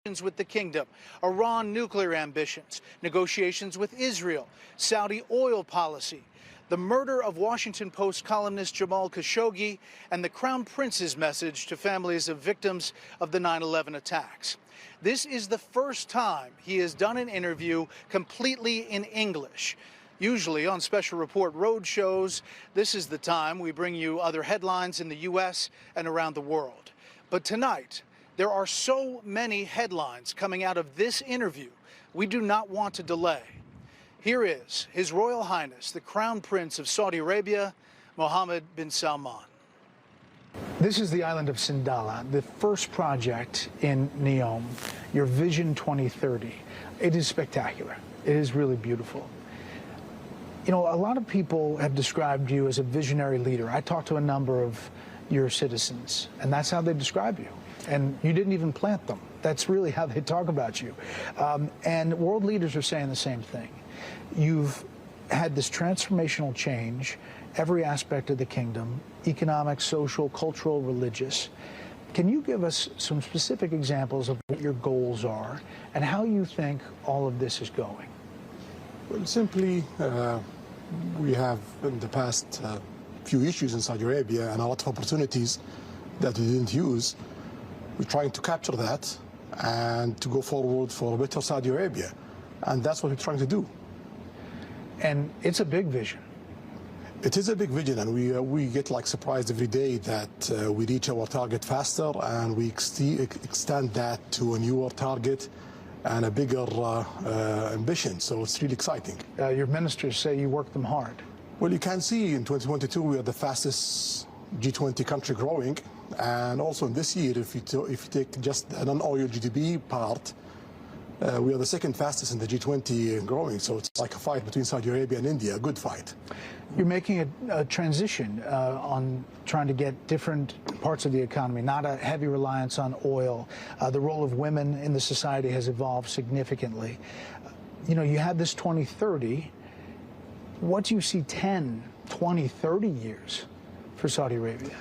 with the kingdom, Iran nuclear ambitions, negotiations with Israel, Saudi oil policy, the murder of Washington Post columnist Jamal Khashoggi, and the Crown Prince's message to families of victims of the 9/11 attacks. This is the first time he has done an interview completely in English. Usually on Special Report road shows, this is the time we bring you other headlines in the U.S. and around the world. But tonight, there are so many headlines coming out of this interview, we do not want to delay. Here is His Royal Highness, the Crown Prince of Saudi Arabia, Mohammed bin Salman. This is the island of Sindala, the first project in Neom, your Vision 2030. It is spectacular. It is really beautiful. You know, a lot of people have described you as a visionary leader. I talked to a number of your citizens, and that's how they describe you. And you didn't even plant them. That's really how they talk about you. And world leaders are saying the same thing. You've had this transformational change, every aspect of the kingdom, economic, social, cultural, religious. Can you give us some specific examples of what your goals are and how you think all of this is going? Well, simply, we have in the past few issues in Saudi Arabia and a lot of opportunities that we didn't use. We're trying to capture that and to go forward for a better Saudi Arabia. And that's what we're trying to do. And it's a big vision. It is a big vision, and we get like surprised every day that we reach our target faster, and we extend that to a newer target and a bigger ambition. So it's really exciting. Your ministers say you work them hard. Well, you can see in 2022 we are the fastest G20 country growing, and also in this year, if you take just the non-oil GDP part, we are the second fastest in the G20 growing, so it's like a fight between Saudi Arabia and India, a good fight. You're making a transition on trying to get different parts of the economy, not a heavy reliance on oil. The role of women in the society has evolved significantly. You know, you had this 2030. What do you see 10, 20, 30 years for Saudi Arabia?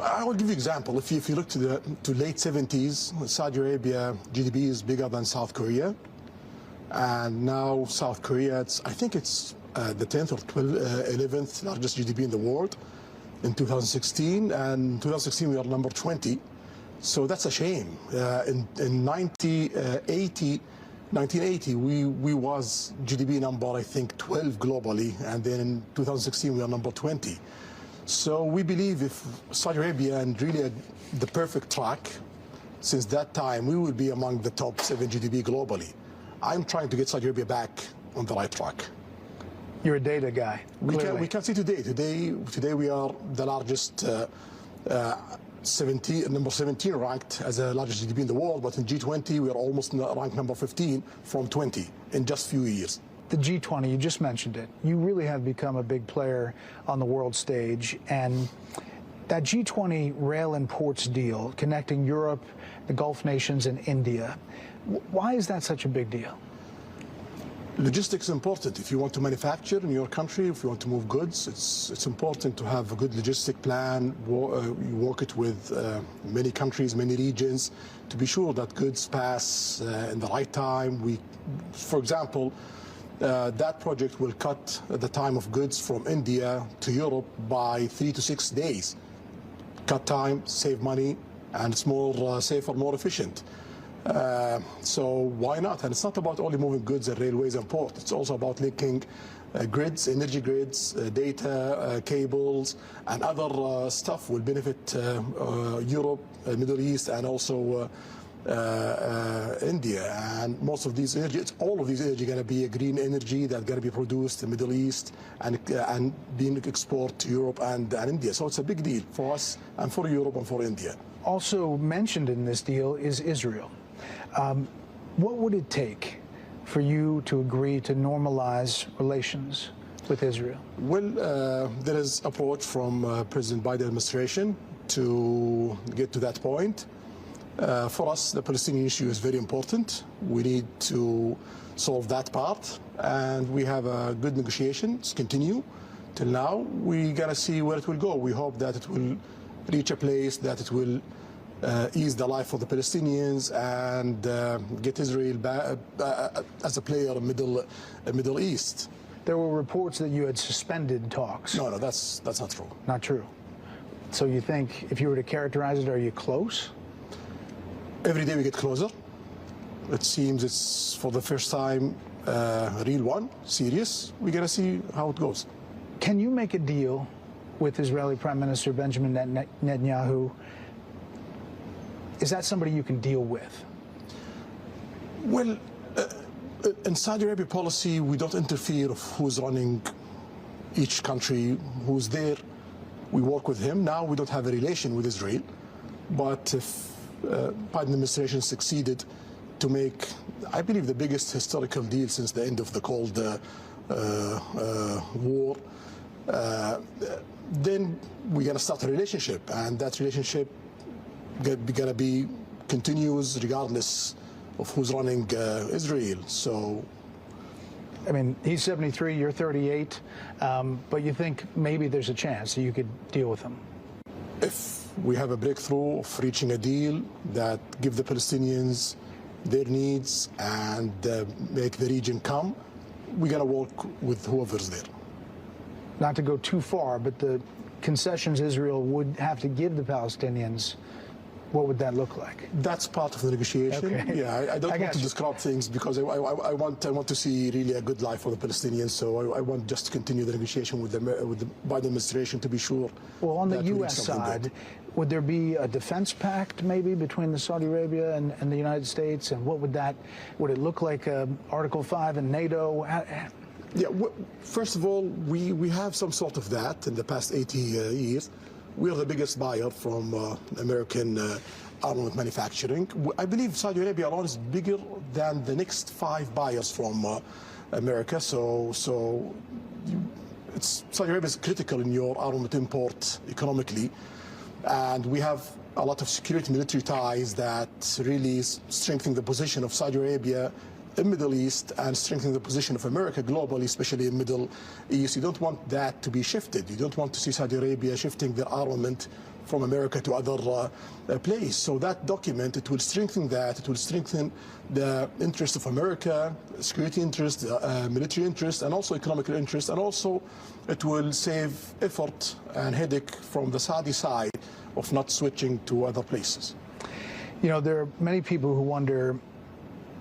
I will give you an example. If you look to late 70s, Saudi Arabia GDP is bigger than South Korea, and now South Korea, I think it's the 10th or 11th largest GDP in the world in 2016, and in 2016 we are number 20. So that's a shame. In 1980, we was GDP number, I think, 12 globally, and then in 2016 we are number 20. So we believe if Saudi Arabia and really the perfect track, since that time we will be among the top 7 GDP globally. I'm trying to get Saudi Arabia back on the right track. You're a data guy. We can see today we are the largest, number 17 ranked as the largest GDP in the world, but in G20 we are almost ranked number 15 from 20 in just a few years. The G20, you just mentioned it. You really have become a big player on the world stage, and that G20 rail and ports deal connecting Europe, the Gulf nations, and India, why is that such a big deal? Logistics is important. If you want to manufacture in your country, if you want to move goods, it's important to have a good logistic plan. You work it with many countries, many regions, to be sure that goods pass in the right time. For example, that project will cut the time of goods from India to Europe by 3 to 6 days. Cut time, save money, and it's more safer, more efficient. So why not? And it's not about only moving goods and railways and ports. It's also about linking grids, energy grids, data, cables, and other stuff will benefit Europe, Middle East, and also India. And most of these energy, all of these energy going to be a green energy that's going to be produced in the Middle East and being exported to Europe and India. So it's a big deal for us and for Europe and for India. Also mentioned in this deal is Israel. What would it take for you to agree to normalize relations with Israel? Well, there is approach from President Biden administration to get to that point. For us, the Palestinian issue is very important. We need to solve that part, and we have a good negotiations continue till now. We gotta see where it will go. We hope that it will reach a place that it will ease the life for the Palestinians and get Israel as a player in Middle East. There were reports that you had suspended talks. No, that's not true. Not true. So you think, if you were to characterize it, are you close? Every day we get closer. It seems it's for the first time a real one, serious. We're going to see how it goes. Can you make a deal with Israeli Prime Minister Benjamin Netanyahu? Is that somebody you can deal with? Well, in Saudi Arabia policy, we don't interfere of who's running each country, who's there. We work with him. Now we don't have a relation with Israel. But if Biden administration succeeded to make, I believe, the biggest historical deal since the end of the Cold War, then we're going to start a relationship, and that relationship gonna be continuous regardless of who's running Israel. So, I mean, he's 73, you're 38, but you think maybe there's a chance that you could deal with him? If we have a breakthrough of reaching a deal that give the Palestinians their needs and make the region come, we're going to work with whoever's there. Not to go too far, but the concessions Israel would have to give the Palestinians, what would that look like? That's part of the negotiation. Okay. Yeah, I don't want to describe things because I want to see really a good life for the Palestinians. So I want just to continue the negotiation with the Biden administration to be sure. Well, on the U.S. side, would there be a defense pact maybe between the Saudi Arabia and the United States? And what would would it look like Article 5 in NATO? Yeah, first of all, we have some sort of that in the past 80 years. We are the biggest buyer from American armament manufacturing. I believe Saudi Arabia alone is bigger than the next 5 buyers from America. So Saudi Arabia is critical in your armament import economically. And we have a lot of security military ties that really strengthen the position of Saudi Arabia in Middle East and strengthening the position of America globally, especially in Middle East. You don't want that to be shifted. You don't want to see Saudi Arabia shifting their armament from America to other places. So that document, it will strengthen that. It will strengthen the interest of America, security interest, military interest, and also economic interest. And also it will save effort and headache from the Saudi side of not switching to other places. You know, there are many people who wonder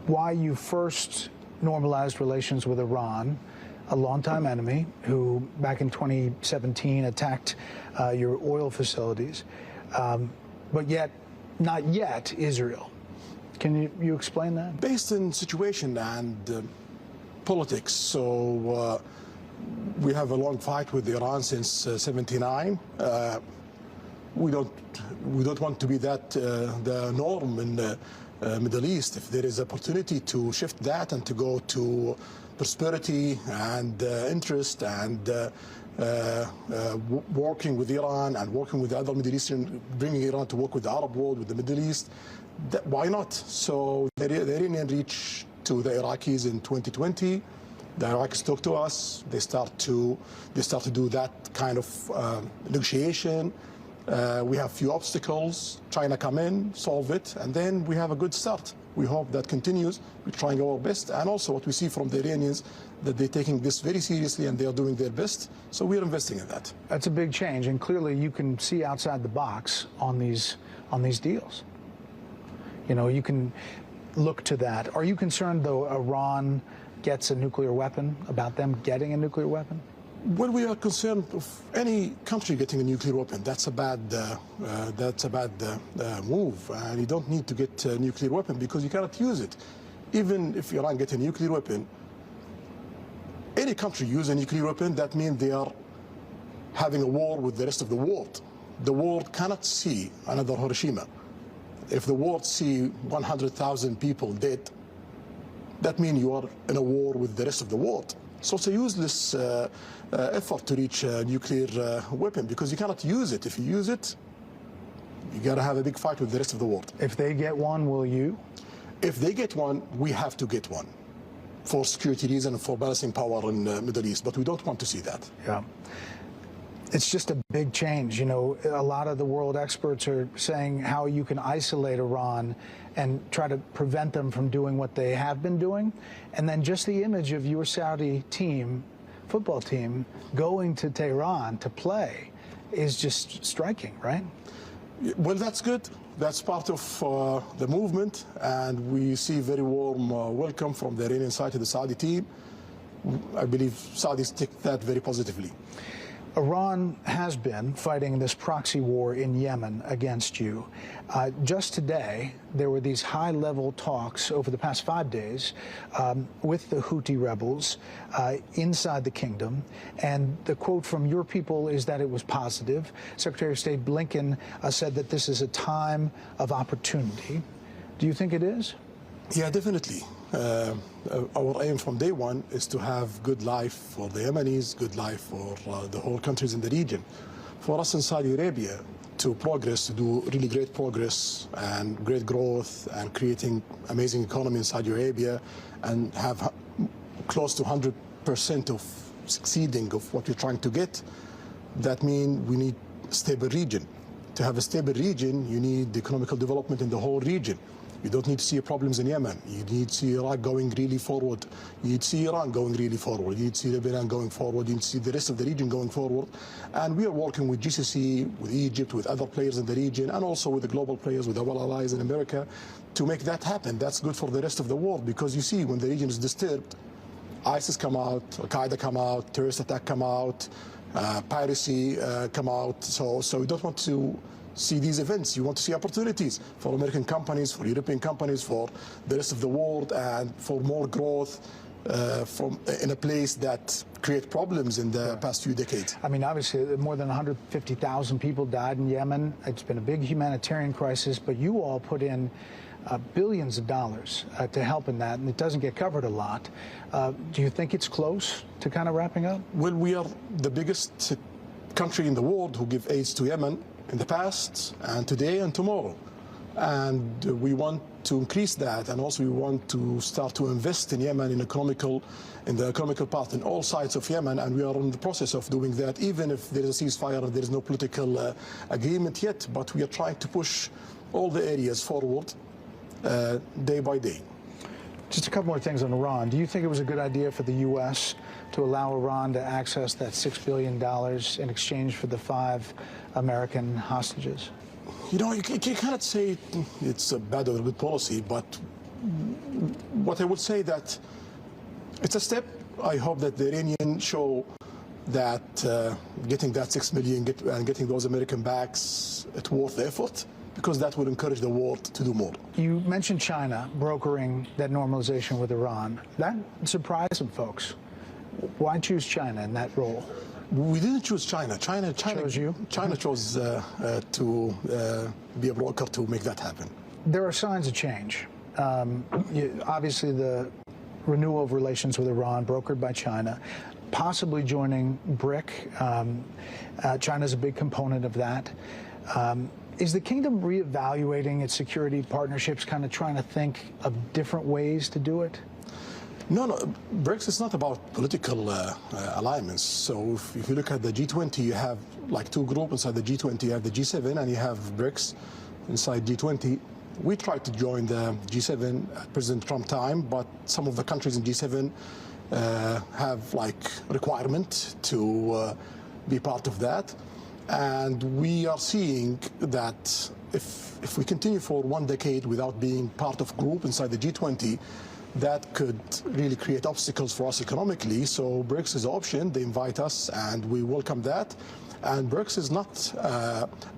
why you first normalized relations with Iran, a longtime enemy who back in 2017 attacked your oil facilities, but yet not yet Israel. Can you explain that? Based on situation and politics. So we have a long fight with Iran since '79. We don't want to be that the norm in the Middle East. If there is opportunity to shift that and to go to prosperity and interest and working with Iran and working with the other Middle Eastern, bringing Iran to work with the Arab world, with the Middle East, why not? So the Iranian reached to the Iraqis in 2020. The Iraqis talk to us. They start to do that kind of negotiation. We have few obstacles. China come in, solve it, and then we have a good start. We hope that continues. We're trying our best, and also what we see from the Iranians, that they're taking this very seriously and they are doing their best. So we're investing in that. That's a big change, and clearly you can see outside the box on these deals. You know, you can look to that. Are you concerned, though, Iran gets a nuclear weapon, about them getting a nuclear weapon? Well, we are concerned of any country getting a nuclear weapon. That's a bad move. And you don't need to get a nuclear weapon because you cannot use it. Even if Iran gets a nuclear weapon, any country use a nuclear weapon, that means they are having a war with the rest of the world. The world cannot see another Hiroshima. If the world see 100,000 people dead, that means you are in a war with the rest of the world. So it's a useless effort to reach a nuclear weapon because you cannot use it. If you use it, you got to have a big fight with the rest of the world. If they get one, will you? If they get one, we have to get one for security reasons and for balancing power in the Middle East. But we don't want to see that. Yeah. It's just a big change. You know, a lot of the world experts are saying how you can isolate Iran and try to prevent them from doing what they have been doing. And then just the image of your Saudi team, football team, going to Tehran to play is just striking, right? Well, that's good. That's part of the movement, and we see very warm welcome from the Iranian side to the Saudi team. I believe Saudis take that very positively. Iran has been fighting this proxy war in Yemen against you. Just today, there were these high-level talks over the past 5 days with the Houthi rebels inside the kingdom, and the quote from your people is that it was positive. Secretary of State Blinken said that this is a time of opportunity. Do you think it is? Yeah, definitely. Our aim from day one is to have good life for the Yemenis, good life for the whole countries in the region. For us in Saudi Arabia to progress, to do really great progress and great growth and creating amazing economy in Saudi Arabia and have close to 100% of succeeding of what we're trying to get, that means we need a stable region. To have a stable region, you need economical development in the whole region. You don't need to see problems in Yemen. You need to see Iraq going really forward. You need to see Iran going really forward. You need to see Lebanon going forward. You need to see the rest of the region going forward. And we are working with GCC, with Egypt, with other players in the region, and also with the global players, with our allies in America, to make that happen. That's good for the rest of the world, because you see, when the region is disturbed, ISIS come out, Al-Qaeda come out, terrorist attack come out, piracy come out. So we don't want to see these events. You want to see opportunities for American companies, for European companies, for the rest of the world, and for more growth in a place that create problems in the past few decades. I mean, obviously, more than 150,000 people died in Yemen. It's been a big humanitarian crisis, but you all put in billions of dollars to help in that, and it doesn't get covered a lot. Do you think it's close to kind of wrapping up? Well, we are the biggest country in the world who give aid to Yemen in the past and today and tomorrow, and we want to increase that, and also we want to start to invest in Yemen in the economical part in all sides of Yemen, and we are in the process of doing that, even if there is a ceasefire and there is no political agreement yet. But we are trying to push all the areas forward day by day. Just a couple more things on Iran. Do you think it was a good idea for the U.S. to allow Iran to access that $6 billion in exchange for the 5 American hostages? You know, you cannot say it's a bad or good policy, but what I would say that it's a step. I hope that the Iranians show that getting that $6 million and getting those American backs, it's worth the effort, because that will encourage the world to do more. You mentioned China brokering that normalization with Iran. That surprised some folks. Why choose China in that role? We didn't choose China. China chose you? China chose to be a broker to make that happen. There are signs of change. Obviously, the renewal of relations with Iran, brokered by China, possibly joining BRIC. China's a big component of that. Is the kingdom reevaluating its security partnerships, kind of trying to think of different ways to do it? No, BRICS is not about political alignments. So if you look at the G20, you have like 2 groups inside the G20. You have the G7 and you have BRICS inside G20. We tried to join the G7 at President Trump time, but some of the countries in G7 have like requirement to be part of that. And we are seeing that if we continue for 1 decade without being part of group inside the G20, that could really create obstacles for us economically. So BRICS is an option. They invite us, and we welcome that. And BRICS is not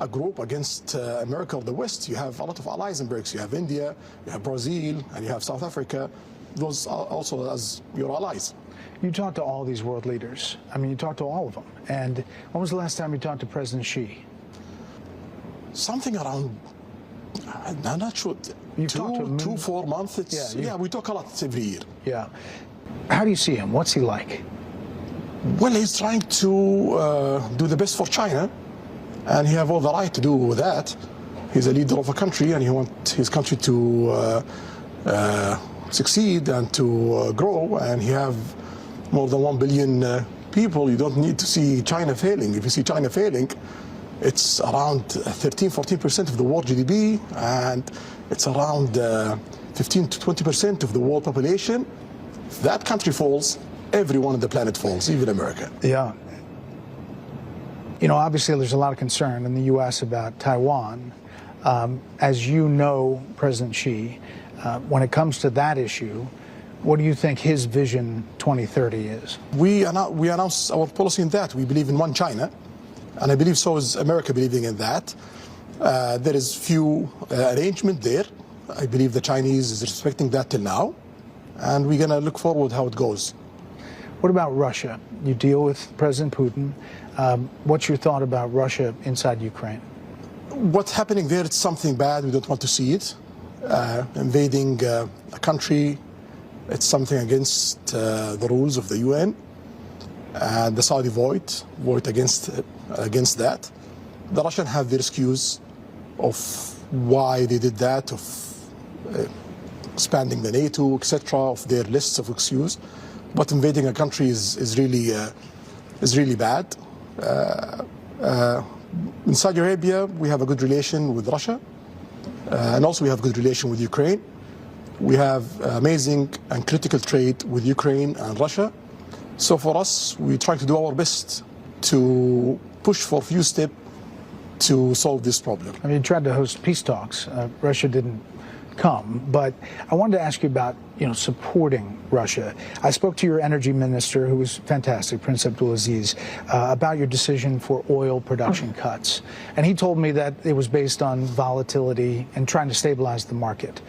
a group against America or the West. You have a lot of allies in BRICS. You have India, you have Brazil, and you have South Africa. Those are also as your allies. You talked to all these world leaders. I mean, you talked to all of them. And when was the last time you talked to President Xi? Something around, I'm not sure, You've talked to him 2-4 months. Yeah, we talk a lot every year. Yeah. How do you see him? What's he like? Well, he's trying to do the best for China, and he have all the right to do that. He's a leader of a country, and he wants his country to succeed and to grow, and he have more than 1 billion people, you don't need to see China failing. If you see China failing, it's around 13-14% of the world GDP, and it's around 15 to 20% of the world population. If that country falls, everyone on the planet falls, even America. Yeah. You know, obviously there's a lot of concern in the U.S. about Taiwan. As you know, President Xi, when it comes to that issue, what do you think his vision 2030 is? We announced our policy in that. We believe in one China, and I believe so is America believing in that. There is few arrangement there. I believe the Chinese is respecting that till now, and we're going to look forward how it goes. What about Russia? You deal with President Putin. What's your thought about Russia inside Ukraine? What's happening there, it's something bad. We don't want to see it. Invading a country, it's something against the rules of the UN. And the Saudi vote against that. The Russians have their excuse of why they did that, of expanding the NATO, etc., of their lists of excuses. But invading a country is really bad. In Saudi Arabia, we have a good relation with Russia, and also we have a good relation with Ukraine. We have amazing and critical trade with Ukraine and Russia. So for us, we try to do our best to push for a few steps to solve this problem. I mean, you tried to host peace talks. Russia didn't come, but I wanted to ask you about, supporting Russia. I spoke to your energy minister, who was fantastic, Prince Abdulaziz, about your decision for oil production cuts. And he told me that it was based on volatility and trying to stabilize the market.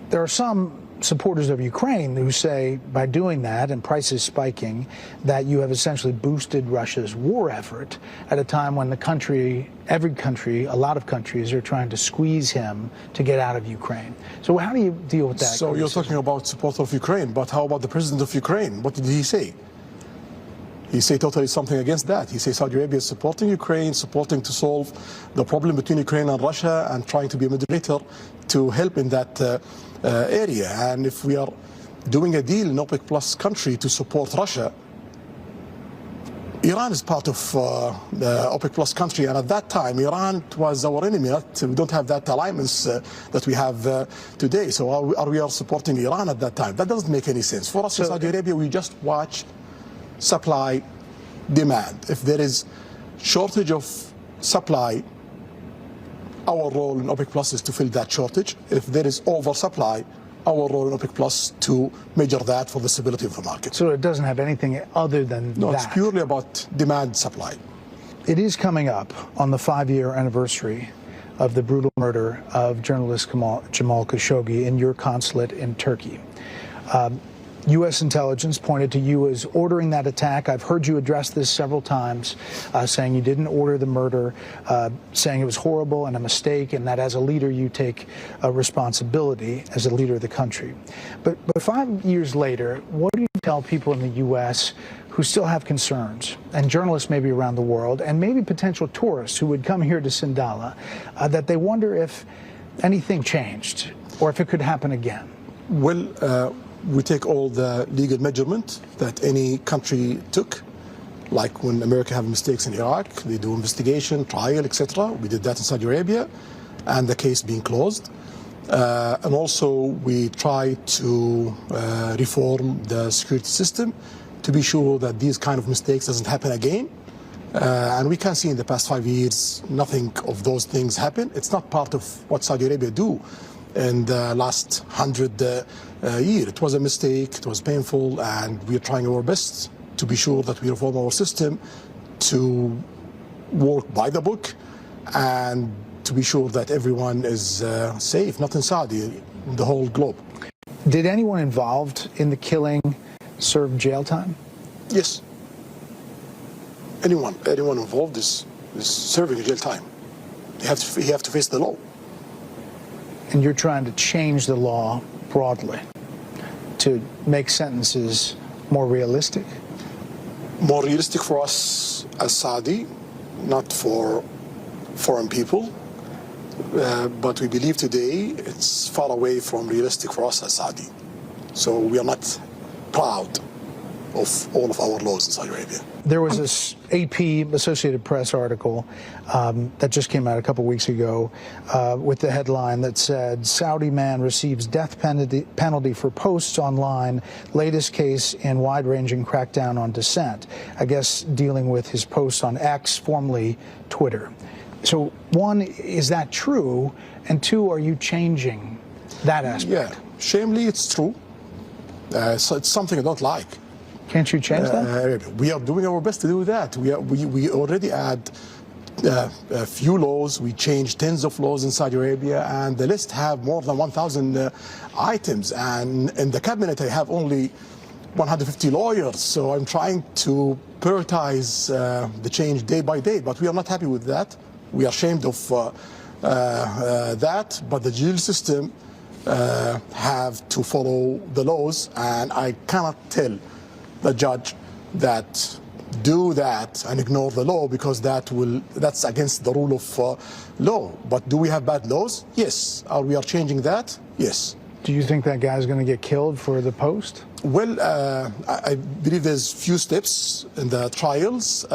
There are some supporters of Ukraine who say by doing that and prices spiking that you have essentially boosted Russia's war effort at a time when every country, a lot of countries are trying to squeeze him to get out of Ukraine. So how do you deal with that? So you're talking about support of Ukraine, but how about the president of Ukraine? What did he say? He said totally something against that. He says Saudi Arabia is supporting Ukraine, supporting to solve the problem between Ukraine and Russia, and trying to be a mediator to help in that area. And if we are doing a deal in OPEC Plus country to support Russia, Iran is part of the OPEC Plus country, and at that time Iran was our enemy. We don't have that alignments that we have today. So are we supporting Iran at that time? That doesn't make any sense. For us in Saudi Arabia, we just watch supply, demand. If there is shortage of supply, our role in OPEC Plus is to fill that shortage. If there is oversupply, our role in OPEC Plus to measure that for the stability of the market. So it doesn't have anything other than that? No, it's purely about demand, supply. It is coming up on the 5-year anniversary of the brutal murder of journalist Jamal Khashoggi in your consulate in Turkey. U.S. intelligence pointed to you as ordering that attack. I've heard you address this several times, saying you didn't order the murder, saying it was horrible and a mistake, and that as a leader you take a responsibility as a leader of the country. But 5 years later, what do you tell people in the U.S. who still have concerns, and journalists maybe around the world, and maybe potential tourists who would come here to Sindala, that they wonder if anything changed or if it could happen again? Well, we take all the legal measurement that any country took, like when America have mistakes in Iraq, they do investigation, trial, etc. We did that in Saudi Arabia, and the case being closed. And also we try to reform the security system to be sure that these kind of mistakes doesn't happen again. And we can see in the past 5 years, nothing of those things happen. It's not part of what Saudi Arabia do in the last 100 years. It was a mistake, it was painful, and we are trying our best to be sure that we reform our system to work by the book and to be sure that everyone is safe, not in Saudi, in the whole globe. Did anyone involved in the killing serve jail time? Yes. Anyone involved is serving jail time. You have to face the law. And you're trying to change the law broadly to make sentences more realistic? More realistic for us as Saudi, not for foreign people. But we believe today it's far away from realistic for us as Saudi. So we are not proud of all of our laws in Saudi Arabia. There was this AP, Associated Press article that just came out a couple weeks ago with the headline that said, Saudi man receives death penalty for posts online, latest case in wide-ranging crackdown on dissent. I guess dealing with his posts on X, formerly Twitter. So one, is that true? And two, are you changing that aspect? Yeah, shamefully it's true. So it's something I don't like. Can't you change that? We are doing our best to do that. We already add a few laws. We changed tens of laws in Saudi Arabia, and the list have more than 1,000 items. And in the cabinet, I have only 150 lawyers. So I'm trying to prioritize the change day by day. But we are not happy with that. We are ashamed of that. But the judicial system have to follow the laws, and I cannot tell the judge that do that and ignore the law, because that's against the rule of law. But do we have bad laws? Yes. Are we changing that? Yes. Do you think that guy's going to get killed for the post? Well, I believe there's few steps in the trials.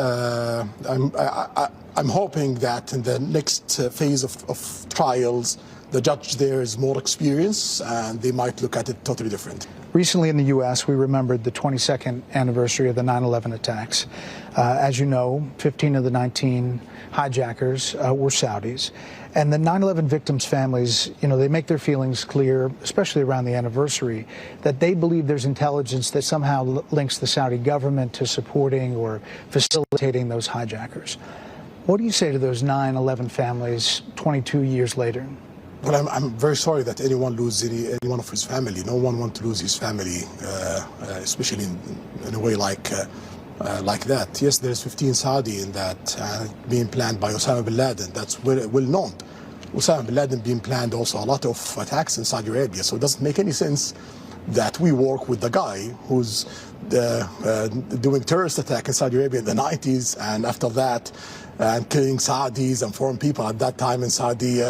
I'm hoping that in the next phase of trials, the judge there is more experienced and they might look at it totally different. Recently in the U.S., we remembered the 22nd anniversary of the 9/11 attacks. As you know, 15 of the 19 hijackers were Saudis. And the 9/11 victims' families, they make their feelings clear, especially around the anniversary, that they believe there's intelligence that somehow links the Saudi government to supporting or facilitating those hijackers. What do you say to those 9/11 families 22 years later? Well, I'm very sorry that anyone loses any one of his family. No one wants to lose his family, especially in a way like that. Yes, there's 15 Saudi in that being planned by Osama bin Laden. That's well known. Osama bin Laden being planned also a lot of attacks in Saudi Arabia. So it doesn't make any sense that we work with the guy who's doing terrorist attack in Saudi Arabia in the 90s, and after that, killing Saudis and foreign people at that time in Saudi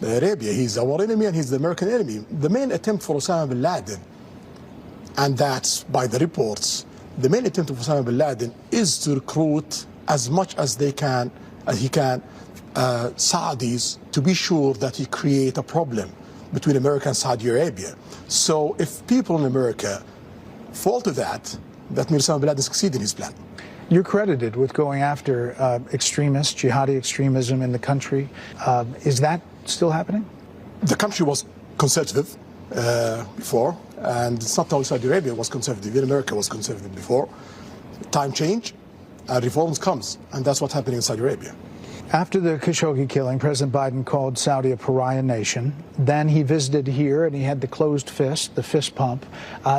Arabia. He's our enemy and he's the American enemy. The main attempt for Osama bin Laden, and that's by the reports, the main attempt of Osama bin Laden is to recruit as much as he can, Saudis, to be sure that he create a problem between America and Saudi Arabia. So if people in America fall to that means Osama bin Laden succeed in his plan. You're credited with going after extremists, jihadi extremism in the country. Is that still happening? The country was conservative before, and it's not only Saudi Arabia was conservative, even America was conservative before. Time change, and reforms comes, and that's what's happening in Saudi Arabia. After the Khashoggi killing, President Biden called Saudi a pariah nation. Then he visited here and he had the closed fist, the fist pump.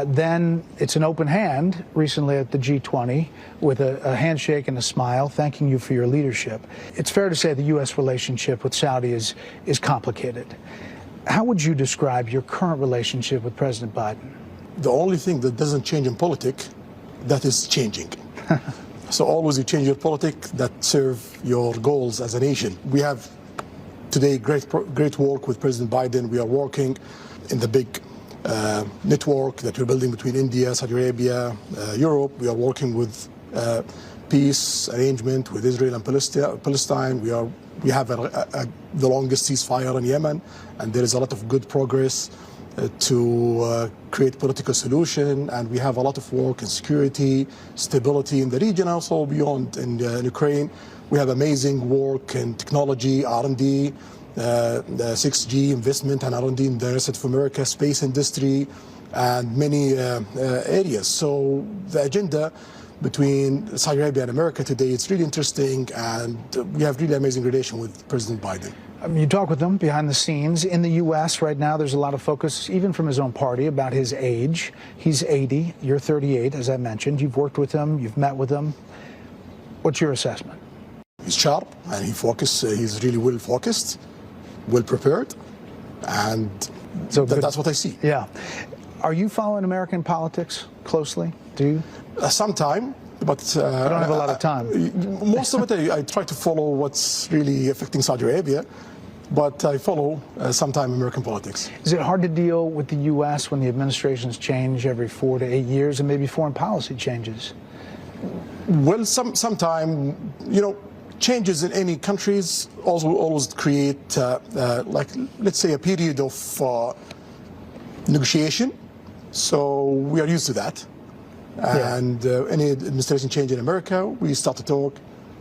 Then it's an open hand recently at the G20 with a handshake and a smile, thanking you for your leadership. It's fair to say the U.S. relationship with Saudi is complicated. How would you describe your current relationship with President Biden? The only thing that doesn't change in politics, that is changing. So always you change your politics that serve your goals as a nation. We have today great work with President Biden. We are working in the big network that we're building between India, Saudi Arabia, Europe. We are working with peace arrangement with Israel and Palestine. We have the longest ceasefire in Yemen, and there is a lot of good progress to create political solution, and we have a lot of work in security, stability in the region, also beyond in Ukraine. We have amazing work in technology, R&D, 6G investment and R&D in the rest of America, space industry, and many areas. So the agenda between Saudi Arabia and America today is really interesting, and we have really amazing relation with President Biden. You talk with him behind the scenes. In the U.S. right now, there's a lot of focus, even from his own party, about his age. He's 80, you're 38, as I mentioned. You've worked with him, you've met with him. What's your assessment? He's sharp and he's really well focused, well prepared, and so that's what I see. Yeah. Are you following American politics closely? Do you? Sometime. But you don't have a lot of time. Most of it, I try to follow what's really affecting Saudi Arabia. but I follow sometime American politics. Is it hard to deal with the U.S. when the administrations change every 4 to 8 years and maybe foreign policy changes? Well, sometime, changes in any countries also always create, like, let's say, a period of negotiation. So we are used to that. Yeah. And any administration change in America, we start to talk,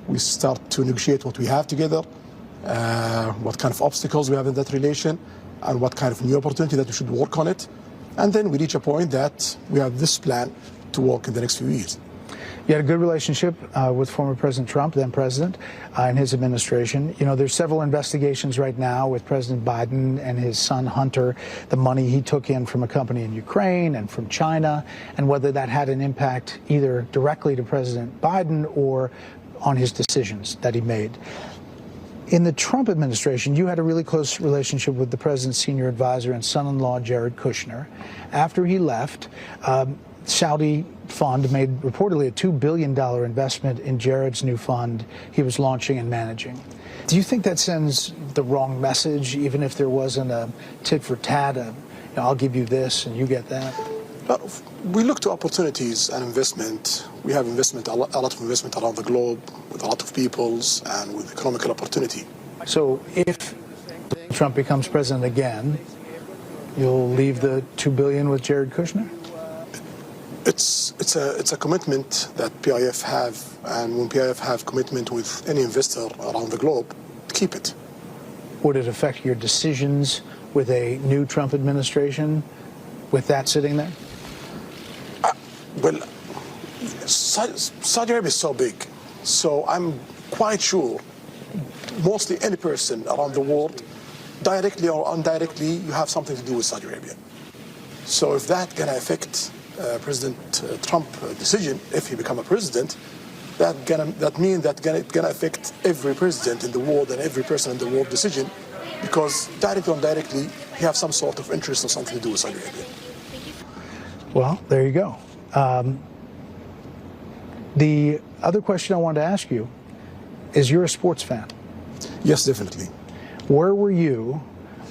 we start to negotiate what we have together, what kind of obstacles we have in that relation, and what kind of new opportunity that we should work on it. And then we reach a point that we have this plan to work in the next few years. You had a good relationship with former President Trump, then President, and his administration. There's several investigations right now with President Biden and his son Hunter, the money he took in from a company in Ukraine and from China, and whether that had an impact either directly to President Biden or on his decisions that he made. In the Trump administration, you had a really close relationship with the president's senior advisor and son-in-law, Jared Kushner. After he left, Saudi fund made reportedly a $2 billion investment in Jared's new fund he was launching and managing. Do you think that sends the wrong message, even if there wasn't a tit for tat, I'll give you this and you get that? But we look to opportunities and investment. We have investment, a lot of investment around the globe with a lot of peoples and with economical opportunity. So if Trump becomes president again, you'll leave the $2 billion with Jared Kushner? It's a commitment that PIF have, and when PIF have commitment with any investor around the globe, keep it. Would it affect your decisions with a new Trump administration with that sitting there? Well, Saudi Arabia is so big, so I'm quite sure mostly any person around the world, directly or indirectly, you have something to do with Saudi Arabia. So if that can affect President Trump decision, if he become a president, that means that it's gonna affect every president in the world and every person in the world decision, because directly or indirectly, he have some sort of interest or something to do with Saudi Arabia. Well, there you go. The other question I wanted to ask you is, you're a sports fan. Yes, definitely. Where were you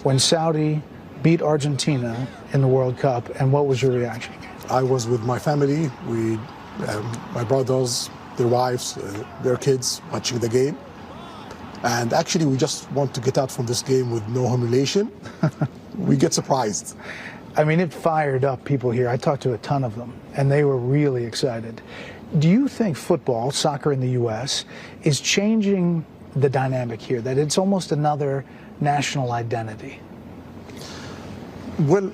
when Saudi beat Argentina in the World Cup, and what was your reaction? I was with my family, my brothers, their wives, their kids, watching the game. And actually, we just want to get out from this game with no humiliation. We get surprised. I mean, it fired up people here. I talked to a ton of them, and they were really excited. Do you think football, soccer in the U.S., is changing the dynamic here, that it's almost another national identity? Well,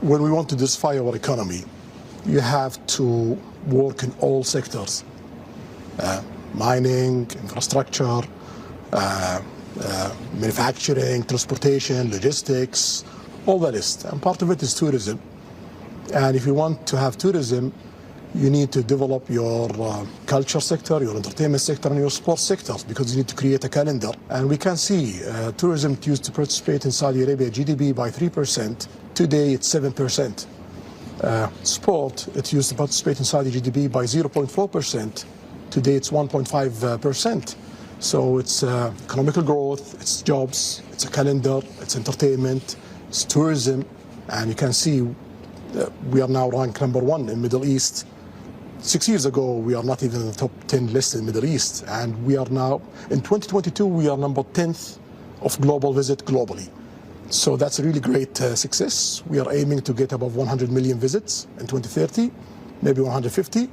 when we want to diversify our economy, you have to work in all sectors. Mining, infrastructure, manufacturing, transportation, logistics, all that is. And part of it is tourism. And if you want to have tourism, you need to develop your culture sector, your entertainment sector, and your sports sectors, because you need to create a calendar. And we can see tourism used to participate in Saudi Arabia GDP by 3%. Today, it's 7%. Sport, it used to participate in Saudi GDP by 0.4%. Today, it's 1.5%. So it's economical growth, it's jobs, it's a calendar, it's entertainment, it's tourism. And you can see we are now ranked #1 in Middle East. 6 years ago, we are not even in the top 10 list in Middle East. And we are now, in 2022, we are number 10th of global visit globally. So that's a really great success. We are aiming to get above 100 million visits in 2030, maybe 150.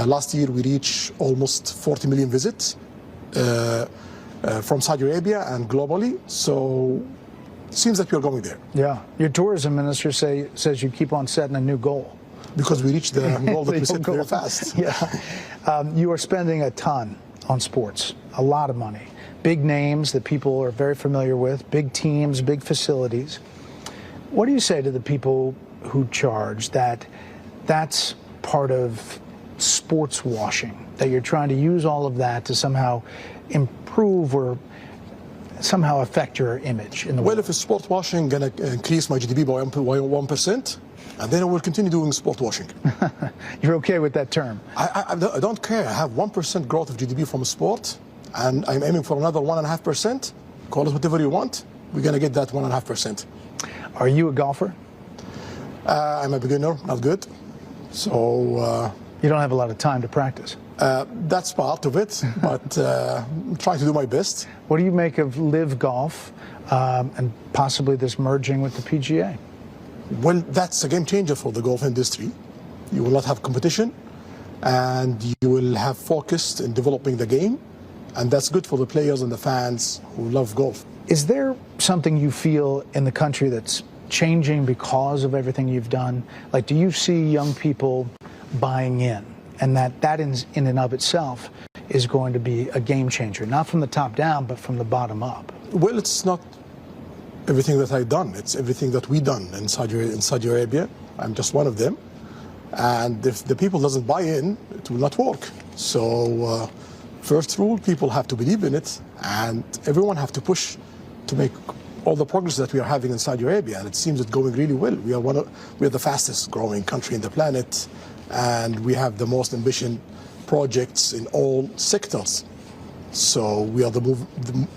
Last year, we reached almost 40 million visits from Saudi Arabia and globally. So it seems that we are going there. Yeah. Your tourism minister says you keep on setting a new goal. Because we reached the goal that we set very fast. Yeah. You are spending a ton on sports, a lot of money. Big names that people are very familiar with, big teams, big facilities. What do you say to the people who charge that that's part of sports washing, that you're trying to use all of that to somehow improve or somehow affect your image in the world? Well, if it's sport washing going to increase my GDP by 1%, and then I will continue doing sport washing. You're okay with that term? I don't care. I have 1% growth of GDP from sport, and I'm aiming for another 1.5%. call it whatever you want. We're going to get that 1.5%. Are you a golfer? I'm a beginner, not good. So you don't have a lot of time to practice. That's part of it, but I'm trying to do my best. What do you make of Live Golf and possibly this merging with the PGA? Well, that's a game changer for the golf industry. You will not have competition, and you will have focus in developing the game, and that's good for the players and the fans who love golf. Is there something you feel in the country that's changing because of everything you've done? Like, do you see young people buying in, and that in and of itself is going to be a game changer, not from the top down, but from the bottom up? Well, it's not everything that I've done. It's everything that we've done in Saudi Arabia. I'm just one of them. And if the people doesn't buy in, it will not work. So first rule, people have to believe in it, and everyone have to push to make all the progress that we are having in Saudi Arabia. And it seems it's going really well. We are the fastest growing country in the planet, and we have the most ambitious projects in all sectors. So we are the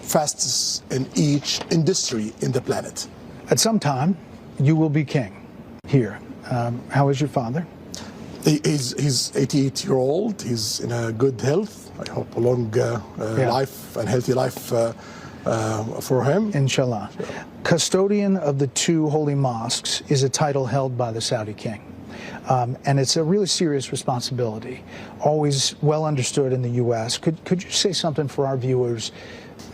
fastest in each industry in the planet. At some time, you will be king here. How is your father? He's 88-year-old. He's in a good health. I hope a long life and healthy life for him. Inshallah. Sure. Custodian of the two holy mosques is a title held by the Saudi king. And it's a really serious responsibility, always well understood in the U.S. Could you say something for our viewers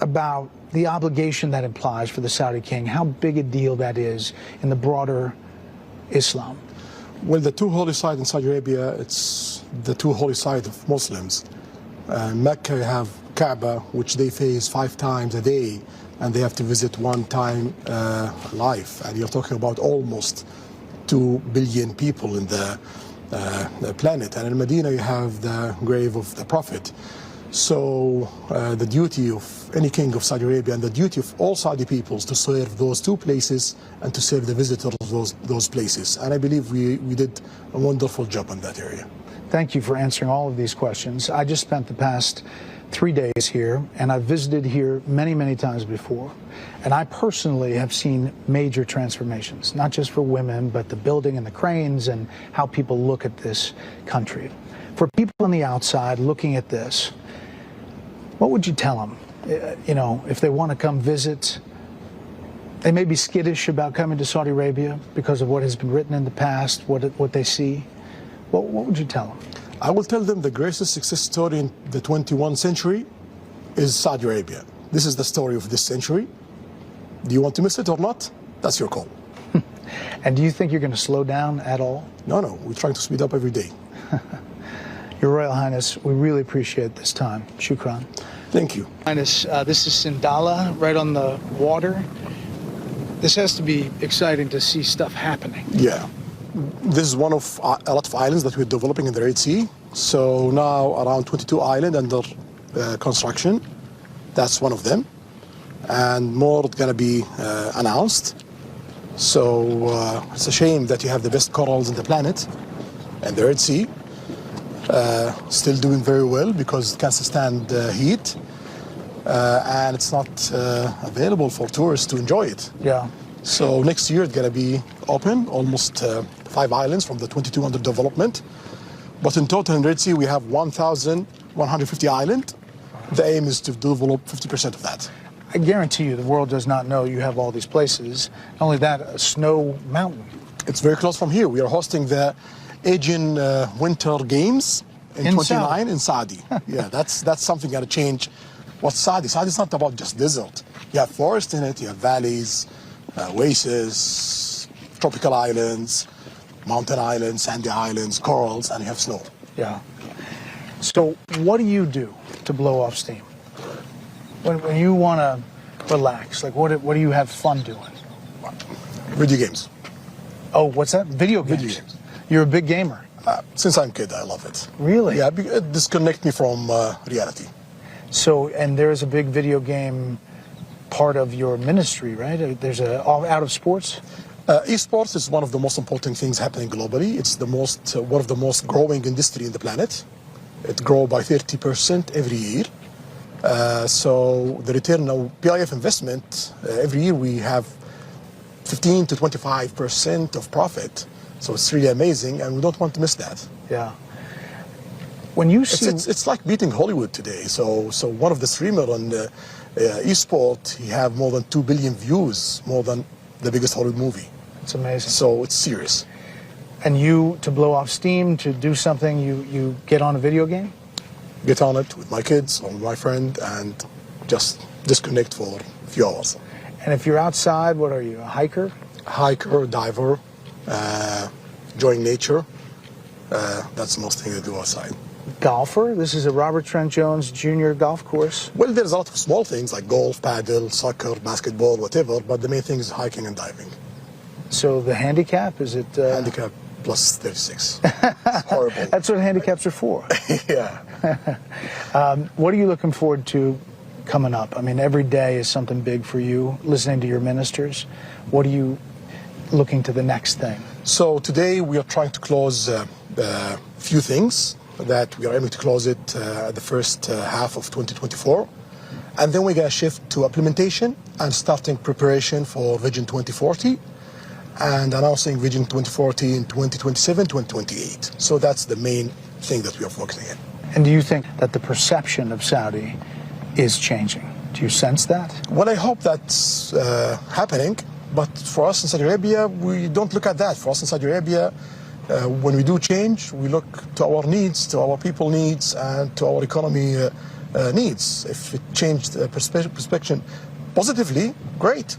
about the obligation that implies for the Saudi king, how big a deal that is in the broader Islam? Well, the two holy sites in Saudi Arabia, it's the two holy sites of Muslims. Mecca, you have Kaaba, which they face 5 times a day, and they have to visit 1 time life. And you're talking about almost 2 billion people in the planet. And in Medina, you have the grave of the Prophet. So the duty of any king of Saudi Arabia and the duty of all Saudi peoples to serve those 2 places and to serve the visitors of those places. And I believe we did a wonderful job in that area. Thank you for answering all of these questions. I just spent the past 3 days here, and I've visited here many, many times before. And I personally have seen major transformations, not just for women, but the building and the cranes and how people look at this country. For people on the outside looking at this, what would you tell them? You know, if they want to come visit, they may be skittish about coming to Saudi Arabia because of what has been written in the past, what they see. What would you tell them? I will tell them the greatest success story in the 21st century is Saudi Arabia. This is the story of this century. Do you want to miss it or not? That's your call. And do you think you're going to slow down at all? No, we're trying to speed up every day. Your Royal Highness, we really appreciate this time. Shukran. Thank you. Highness, this is Sindala, right on the water. This has to be exciting to see stuff happening. Yeah. This is one of a lot of islands that we're developing in the Red Sea. So now around 22 islands under construction. That's one of them. And more going to be announced. So it's a shame that you have the best corals in the planet and the Red Sea. Still doing very well because it can stand heat. And it's not available for tourists to enjoy it. Yeah. So next year it's going to be open, almost 5 islands from the 22 under development. But in total in Red Sea we have 1,150 islands. The aim is to develop 50% of that. I guarantee you the world does not know you have all these places. Not only that, a snow mountain. It's very close from here. We are hosting the Asian Winter Games in 29 in Saudi. Yeah, that's something going to change. What's Saudi? Saudi is not about just desert. You have forest in it, you have valleys, oases, tropical islands, mountain islands, sandy islands, corals, and you have snow. Yeah. So what do you do to blow off steam? When you want to relax, like what do you have fun doing? Video games. Oh, what's that? Video games. Video games. You're a big gamer. Since I'm a kid, I love it. Really? Yeah, it disconnects me from reality. So, and there's a big video game part of your ministry, right? There's out of sports? Esports is one of the most important things happening globally. It's the most one of the most growing industry in the planet. It grows by 30% every year. So the return of PIF investment, every year we have 15 to 25% of profit. So it's really amazing, and we don't want to miss that. Yeah. When you see... It's like beating Hollywood today. So one of the streamers on eSport, he have more than 2 billion views, more than the biggest Hollywood movie. It's amazing. So it's serious. And you, to blow off steam, to do something, you get on a video game? Get on it with my kids or my friend and just disconnect for a few hours. And if you're outside, what are you, a hiker? Hiker, diver, enjoying nature. That's the most thing to do outside. Golfer? This is a Robert Trent Jones Jr. golf course? Well, there's a lot of small things like golf, paddle, soccer, basketball, whatever, but the main thing is hiking and diving. So the handicap, is it... Handicap plus 36. It's horrible. That's what handicaps are for. Yeah. What are you looking forward to coming up? I mean, every day is something big for you, listening to your ministers. What are you looking to the next thing? So today we are trying to close a few things that we are aiming to close it the first half of 2024. And then we're going to shift to implementation and starting preparation for Vision 2040 and announcing Vision 2040 in 2027, 2028. So that's the main thing that we are focusing on. And do you think that the perception of Saudi is changing? Do you sense that? Well, I hope that's happening. But for us in Saudi Arabia, we don't look at that. For us in Saudi Arabia, when we do change, we look to our needs, to our people needs, and to our economy needs. If it changed the perspective positively, great.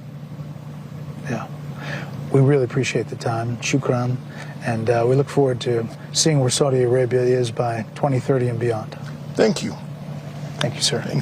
Yeah. We really appreciate the time. Shukran. And we look forward to seeing where Saudi Arabia is by 2030 and beyond. Thank you. Thank you, sir. Thank you.